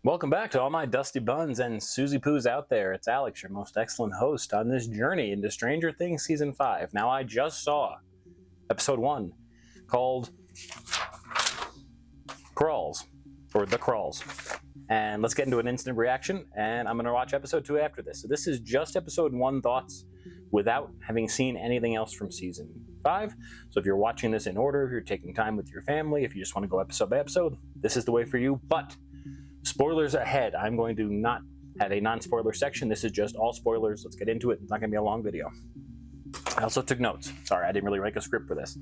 Welcome back to all my Dusty Buns and Susie Poos out there. It's Alex, your most excellent host on this journey into Stranger Things Season 5. Now, I just saw Episode 1 called Crawls, or The Crawls. And let's get into an instant reaction, and I'm going to watch Episode 2 after this. So this is just Episode 1 thoughts without having seen anything else from Season 5. So if you're watching this in order, if you're taking time with your family, if you just want to go episode by episode, this is the way for you. But spoilers ahead. I'm going to not have a non-spoiler section. This is just all spoilers. Let's get into it. It's not going to be a long video. I also took notes. Sorry, I didn't really write a script for this.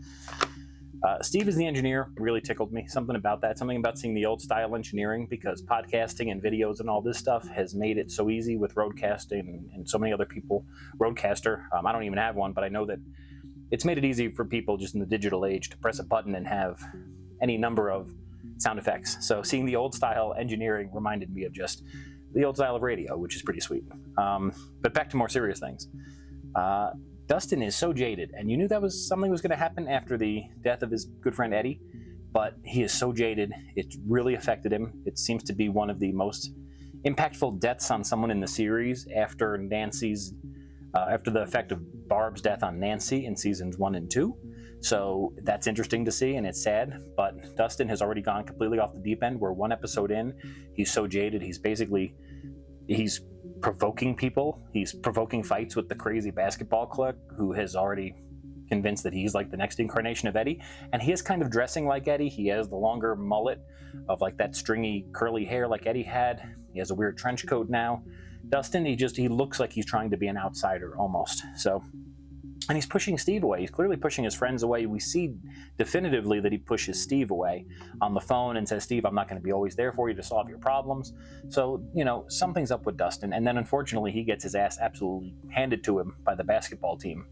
Steve is the engineer. Really tickled me. Something about that. Something about seeing the old style engineering, because podcasting and videos and all this stuff has made it so easy with Rodecaster and so many other people. Rodecaster. I don't even have one, but I know that it's made it easy for people just in the digital age to press a button and have any number of sound effects. So seeing the old style engineering reminded me of just the old style of radio, which is pretty sweet. But back to more serious things. Dustin is so jaded, and you knew that something was going to happen after the death of his good friend Eddie, but he is so jaded. It really affected him. It seems to be one of the most impactful deaths on someone in the series after the effect of Barb's death on Nancy in seasons 1 and 2. So that's interesting to see, and it's sad, but Dustin has already gone completely off the deep end. We're one episode in. He's so jaded. He's provoking people. He's provoking fights with the crazy basketball clerk who has already convinced that he's like the next incarnation of Eddie. And he is kind of dressing like Eddie. He has the longer mullet of like that stringy curly hair like Eddie had. He has a weird trench coat now. Dustin, he looks like he's trying to be an outsider almost. So, and he's pushing Steve away. He's clearly pushing his friends away. We see definitively that he pushes Steve away on the phone and says, "Steve, I'm not going to be always there for you to solve your problems." So, something's up with Dustin. And then unfortunately, he gets his ass absolutely handed to him by the basketball team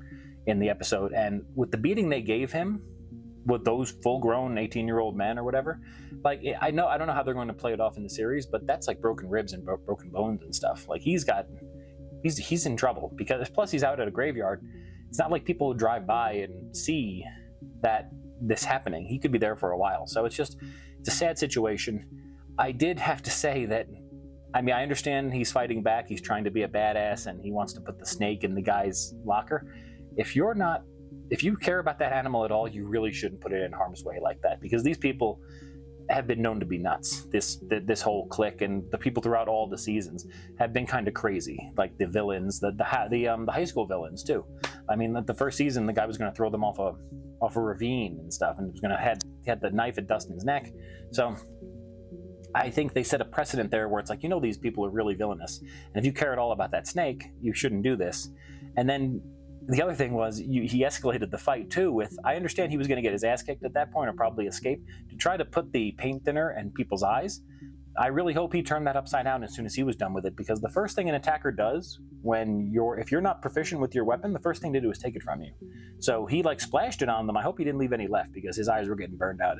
in the episode. And with the beating they gave him, with those full-grown 18-year-old men or whatever, like, I don't know how they're going to play it off in the series, but that's like broken ribs and broken bones and stuff. Like, he's in trouble, because plus he's out at a graveyard. It's not like people drive by and see that this happening. He could be there for a while. So it's a sad situation. I did have to say that, I understand he's fighting back. He's trying to be a badass and he wants to put the snake in the guy's locker. If you care about that animal at all, you really shouldn't put it in harm's way like that, because these people have been known to be nuts. This whole clique and the people throughout all the seasons have been kind of crazy. Like the villains, the high school villains too. The first season, the guy was going to throw them off a ravine and stuff, and was going to had the knife at Dustin's neck. So I think they set a precedent there where it's like, these people are really villainous, and if you care at all about that snake, you shouldn't do this. And then the other thing was, he escalated the fight too with, I understand he was going to get his ass kicked at that point or probably escape, to try to put the paint thinner in people's eyes. I really hope he turned that upside down as soon as he was done with it, because the first thing an attacker does if you're not proficient with your weapon, the first thing to do is take it from you. So he splashed it on them. I hope he didn't leave any left, because his eyes were getting burned out.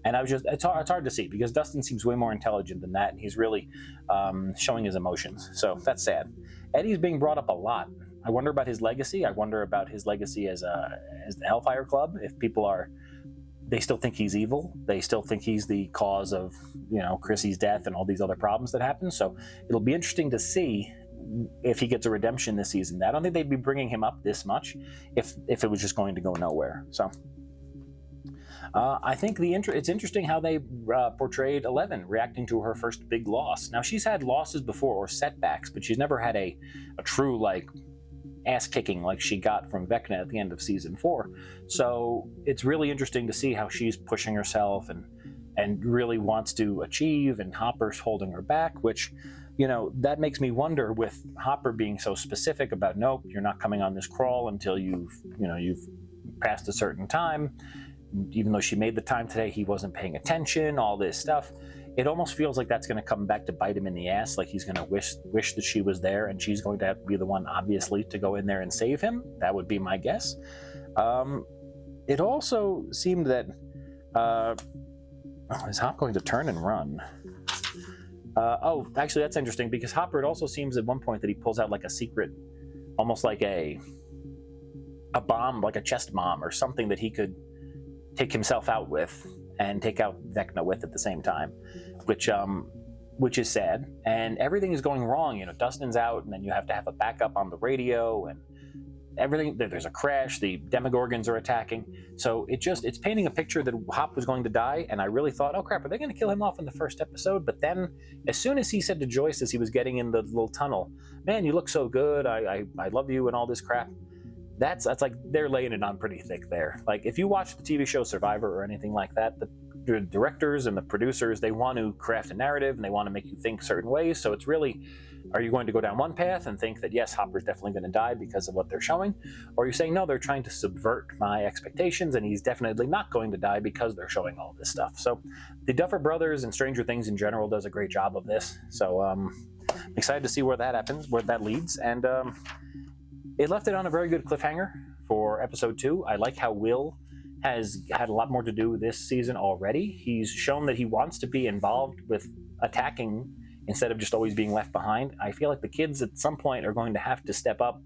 And it's hard to see, because Dustin seems way more intelligent than that, and he's really showing his emotions. So that's sad. Eddie's being brought up a lot. I wonder about his legacy. I wonder about his legacy as the Hellfire Club. If people they still think he's evil. They still think he's the cause of, Chrissy's death and all these other problems that happen. So it'll be interesting to see if he gets a redemption this season. I don't think they'd be bringing him up this much if it was just going to go nowhere. So I think it's interesting how they portrayed Eleven reacting to her first big loss. Now, she's had losses before, or setbacks, but she's never had a true ass kicking like she got from Vecna at the end of season 4. So it's really interesting to see how she's pushing herself and really wants to achieve, and Hopper's holding her back, which, that makes me wonder, with Hopper being so specific about, nope, you're not coming on this crawl until you've passed a certain time. Even though she made the time today, he wasn't paying attention, all this stuff. It almost feels like that's going to come back to bite him in the ass, like he's going to wish that she was there, and she's going to have to be the one, obviously, to go in there and save him. That would be my guess. It also seemed that... is Hop going to turn and run? Actually, that's interesting, because Hopper, it also seems at one point that he pulls out a secret, almost like a bomb, like a chest bomb or something that he could take himself out with and take out Vecna with at the same time, which which is sad. And everything is going wrong. You know, Dustin's out, and then you have to have a backup on the radio, and everything. There's a crash. The Demogorgons are attacking. So it's painting a picture that Hop was going to die. And I really thought, oh crap, are they going to kill him off in the first episode? But then, as soon as he said to Joyce as he was getting in the little tunnel, "Man, you look so good. I love you," and all this crap. That's like they're laying it on pretty thick there. Like if you watch the TV show Survivor or anything like that, the directors and the producers, they want to craft a narrative and they want to make you think certain ways. So it's really, are you going to go down one path and think that yes, Hopper's definitely going to die because of what they're showing, or are you saying no, they're trying to subvert my expectations and he's definitely not going to die because they're showing all this stuff. So the Duffer Brothers and Stranger Things in general does a great job of this. So I'm excited to see where that happens, where that leads. And it left it on a very good cliffhanger for episode 2. I like how Will has had a lot more to do this season already. He's shown that he wants to be involved with attacking instead of just always being left behind. I feel like the kids at some point are going to have to step up,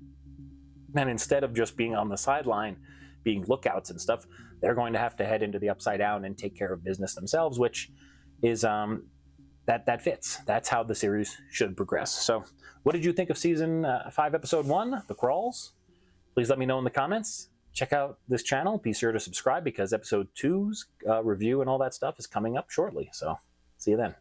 and instead of just being on the sideline, being lookouts and stuff, they're going to have to head into the Upside Down and take care of business themselves, which is that fits. That's how the series should progress. So what did you think of season 5, episode 1, The Crawls? Please let me know in the comments. Check out this channel. Be sure to subscribe because episode 2's review and all that stuff is coming up shortly. So see you then.